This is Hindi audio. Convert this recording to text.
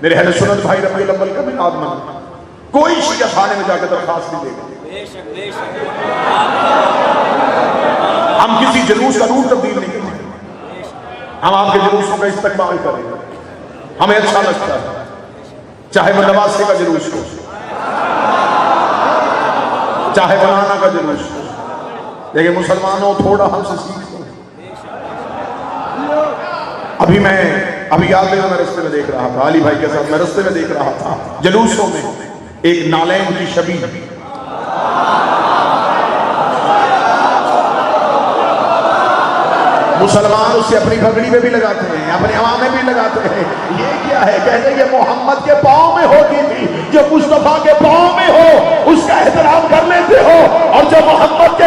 मेरे अहले सुन्नत भाई रबीउल अव्वल का मिलाद मना, कोई शिया थाने में जाकर दरखास्त नहीं देगा। हम किसी जुलूस का रूट तब्दील नहीं करेंगे, हम आपके जुलूसों का इस्तकबाल करेंगे। हमें अच्छा लगता है चाहे वो नवासे का जुलूस हो, चाहे बनाना का जुलूस हो, लेकिन मुसलमानों थोड़ा हमसे सीखो। अभी याद है, मैं रस्ते में देख रहा था, अली भाई के साथ मैं रस्ते में देख रहा था, जुलूसों में एक नालैन की छवि, मुसलमान उससे अपनी पगड़ी में भी लगाते हैं, अपने अमामे भी लगाते हैं। ये क्या है? कहते हैं ये मोहम्मद के पाँव में होती थी, जो मुस्तफा के पाँव में हो उसका एहतराम कर लेते हो, और जो मोहम्मद के